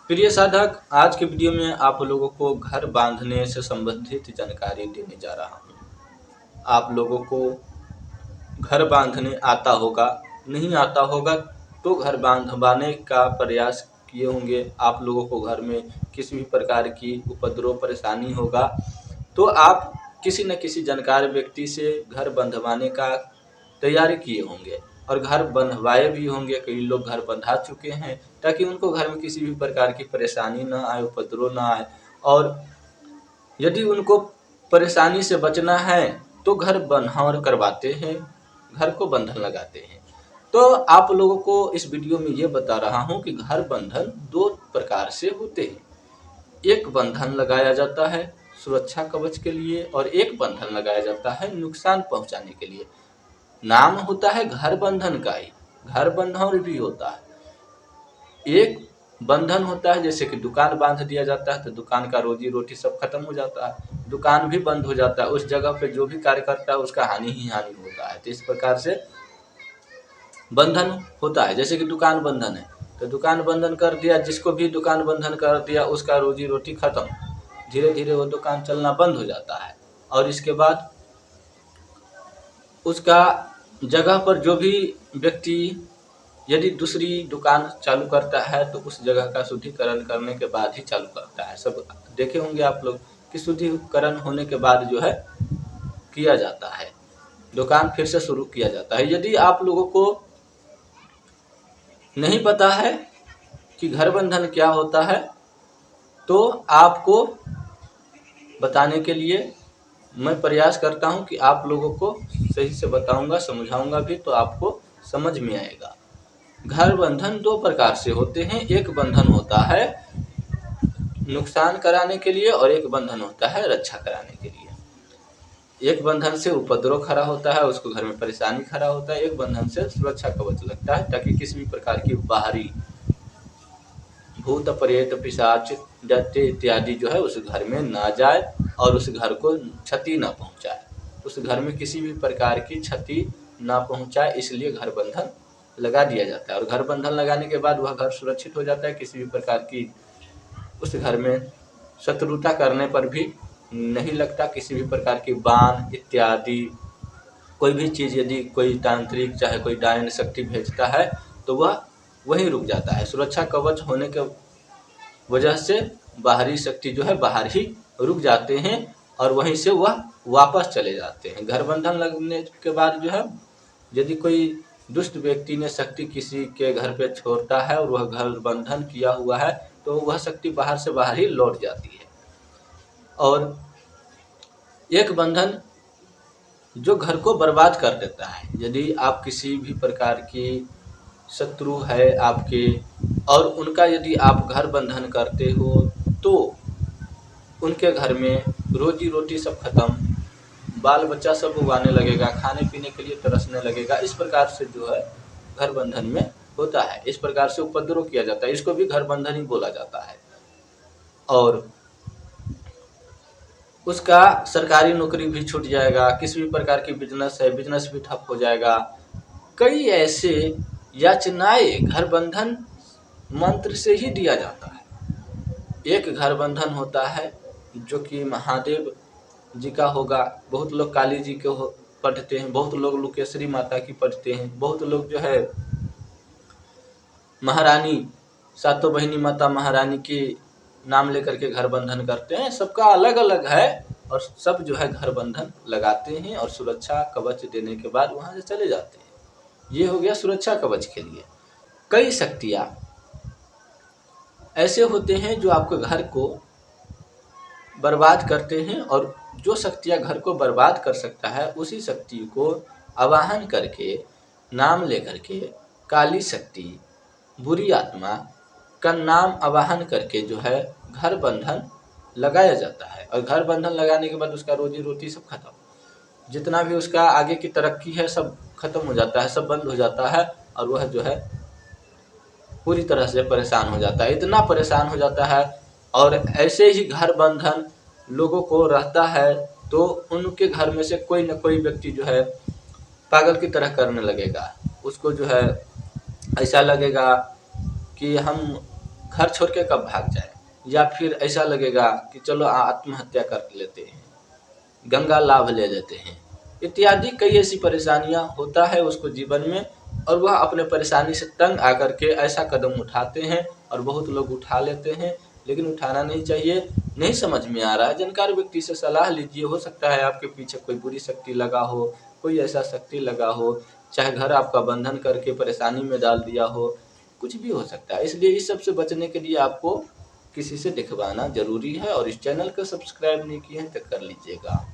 प्रिय साधक, आज के वीडियो में आप लोगों को घर बांधने से संबंधित जानकारी देने जा रहा हूँ। आप लोगों को घर बांधने आता होगा, नहीं आता होगा तो घर बांधवाने का प्रयास किए होंगे। आप लोगों को घर में किसी भी प्रकार की उपद्रव परेशानी होगा तो आप किसी न किसी जानकार व्यक्ति से घर बंधवाने का तैयारी किए होंगे और घर बंधवाए भी होंगे। कई लोग घर बंधा चुके हैं ताकि उनको घर में किसी भी प्रकार की परेशानी न आए, उपद्रव न आए। और यदि उनको परेशानी से बचना है तो घर बंधन करवाते हैं, घर को बंधन लगाते हैं। तो आप लोगों को इस वीडियो में ये बता रहा हूँ कि घर बंधन दो प्रकार से होते हैं। एक बंधन लगाया जाता है सुरक्षा कवच के लिए और एक बंधन लगाया जाता है नुकसान पहुंचाने के लिए। नाम होता है घर बंधन का ही, घर बंधन भी होता है। एक बंधन होता है जैसे कि दुकान बांध दिया जाता है तो दुकान का रोजी रोटी सब खत्म हो जाता है, दुकान भी बंद हो जाता है। उस जगह पे जो भी कार्य करता है उसका हानि ही हानि होता है। तो इस प्रकार से बंधन होता है। जैसे कि दुकान बंधन है तो दुकान बंधन कर दिया, जिसको भी दुकान बंधन कर दिया उसका रोजी रोटी खत्म, धीरे धीरे वो दुकान चलना बंद हो जाता है। और इसके बाद उसका जगह पर जो भी व्यक्ति यदि दूसरी दुकान चालू करता है तो उस जगह का शुद्धिकरण करने के बाद ही चालू करता है। सब देखे होंगे आप लोग कि शुद्धिकरण होने के बाद जो है किया जाता है, दुकान फिर से शुरू किया जाता है। यदि आप लोगों को नहीं पता है कि घर बंधन क्या होता है तो आपको बताने के लिए मैं प्रयास करता हूं कि आप लोगों को सही से बताऊंगा, समझाऊंगा भी तो आपको समझ में आएगा। घर बंधन दो प्रकार से होते हैं। एक बंधन होता है नुकसान कराने के लिए और एक बंधन होता है रक्षा कराने के लिए। एक बंधन से उपद्रव खड़ा होता है, उसको घर में परेशानी खड़ा होता है। एक बंधन से सुरक्षा कवच लगता है ताकि किसी भी प्रकार की बाहरी भूत प्रेत पिशाच दैत्य इत्यादि जो है उस घर में ना जाए और उस घर को क्षति ना पहुंचाए, उस घर में किसी भी प्रकार की क्षति ना पहुंचाए, इसलिए घर बंधन लगा दिया जाता है। और घर बंधन लगाने के बाद वह घर सुरक्षित हो जाता है। किसी भी प्रकार की उस घर में शत्रुता करने पर भी नहीं लगता। किसी भी प्रकार की बाण इत्यादि कोई भी चीज़ यदि कोई तांत्रिक चाहे कोई डायन शक्ति भेजता है तो वह वहीं रुक जाता है। सुरक्षा कवच होने के वजह से बाहरी शक्ति जो है बाहर ही रुक जाते हैं और वहीं से वह वापस चले जाते हैं। घर बंधन लगने के बाद जो है यदि कोई दुष्ट व्यक्ति ने शक्ति किसी के घर पे छोड़ता है और वह घर बंधन किया हुआ है तो वह शक्ति बाहर से बाहर ही लौट जाती है। और एक बंधन जो घर को बर्बाद कर देता है। यदि आप किसी भी प्रकार की शत्रु है आपके और उनका यदि आप घर बंधन करते हो तो उनके घर में रोजी रोटी सब खत्म, बाल बच्चा सब उगाने लगेगा, खाने पीने के लिए तरसने लगेगा। इस प्रकार से जो है घर बंधन में होता है। इस प्रकार से उपद्रव किया जाता है, इसको भी घर बंधन ही बोला जाता है। और उसका सरकारी नौकरी भी छूट जाएगा, किसी भी प्रकार की बिजनेस है बिजनेस भी ठप हो जाएगा। कई ऐसे याचनाएं घर बंधन मंत्र से ही दिया जाता है। एक घर बंधन होता है जो कि महादेव जी का होगा, बहुत लोग काली जी के पढ़ते हैं, बहुत लोग लुकेश्वरी माता की पढ़ते हैं, बहुत लोग जो है महारानी सातों बहिनी माता महारानी की नाम लेकर के घर बंधन करते हैं। सबका अलग अलग है और सब जो है घर बंधन लगाते हैं और सुरक्षा कवच देने के बाद वहां से चले जाते हैं। ये हो गया सुरक्षा कवच के लिए। कई शक्तियां ऐसे होते हैं जो आपके घर को बर्बाद करते हैं और जो शक्तियां घर को बर्बाद कर सकता है उसी शक्ति को आवाहन करके नाम लेकर के काली शक्ति बुरी आत्मा का नाम आवाहन करके जो है घर बंधन लगाया जाता है। और घर बंधन लगाने के बाद उसका रोजी रोटी सब खत्म, जितना भी उसका आगे की तरक्की है सब खत्म हो जाता है, सब बंद हो जाता है और वह जो है पूरी तरह से परेशान हो जाता है। इतना परेशान हो जाता है और ऐसे ही घर बंधन लोगों को रहता है तो उनके घर में से कोई न कोई व्यक्ति जो है पागल की तरह करने लगेगा। उसको जो है ऐसा लगेगा कि हम घर छोड़ के कब भाग जाए, या फिर ऐसा लगेगा कि चलो आत्महत्या कर लेते हैं, गंगा लाभ ले लेते हैं, इत्यादि कई ऐसी परेशानियां होता है उसको जीवन में, और वह अपने परेशानी से तंग आकर के ऐसा कदम उठाते हैं, और बहुत लोग उठा लेते हैं, लेकिन उठाना नहीं चाहिए। नहीं समझ में आ रहा है, जानकार व्यक्ति से सलाह लीजिए, हो सकता है आपके पीछे कोई बुरी शक्ति लगा हो, कोई ऐसा शक्ति लगा हो, चाहे घर आपका बंधन करके परेशानी में डाल दिया हो, कुछ भी हो सकता है। इसलिए इस सब से बचने के लिए आपको किसी से दिखवाना जरूरी है, और इस चैनल को सब्सक्राइब नहीं किए हैं तो कर लीजिएगा।